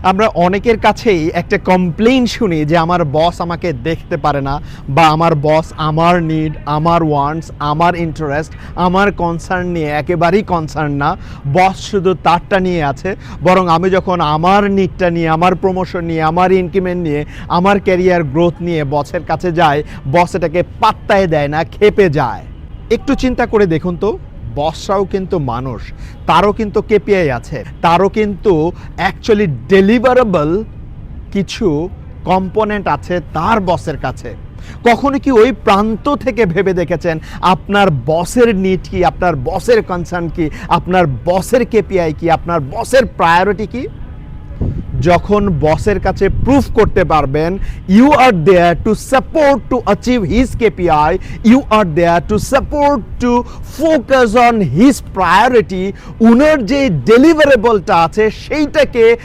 আমরা অনেকের কাছেই একটা কমপ্লেইন শুনি যে আমার বস আমাকে দেখতে পারে না, বা আমার বস আমার নিড, আমার ওয়ান্টস, আমার ইন্টারেস্ট, আমার কনসার্ন নিয়ে একেবারেই কনসার্ন না। বস শুধু তারটা নিয়ে আছে, বরং আমি যখন আমার নিডটা নিয়ে, আমার প্রমোশন নিয়ে, আমার ইনক্রিমেন্ট নিয়ে, আমার ক্যারিয়ার গ্রোথ নিয়ে বসের কাছে যাই, বস এটাকে পাত্তায় দেয় না, খেপে যায়। একটু চিন্তা করে দেখুন তো, বসরাও কিন্তু মানুষ, তারও কিন্তু কেপিআই আছে, তারও কিন্তু অ্যাকচুয়ালি ডেলিভারেবল কিছু কম্পোনেন্ট আছে তার বসের কাছে। কখনো কি ওই প্রান্ত থেকে ভেবে দেখেছেন আপনার বসের নিড কি, আপনার বসের কনসার্ন কি, আপনার বসের কেপিআই কি, আপনার বসের প্রায়োরিটি কি? যখন বসের কাছে প্রুফ করতে পারবেন you are there to support to achieve his KPI, you are there to support to focus on his priority, উনার যে ডেলিভারেবলটা আছে সেইটাকে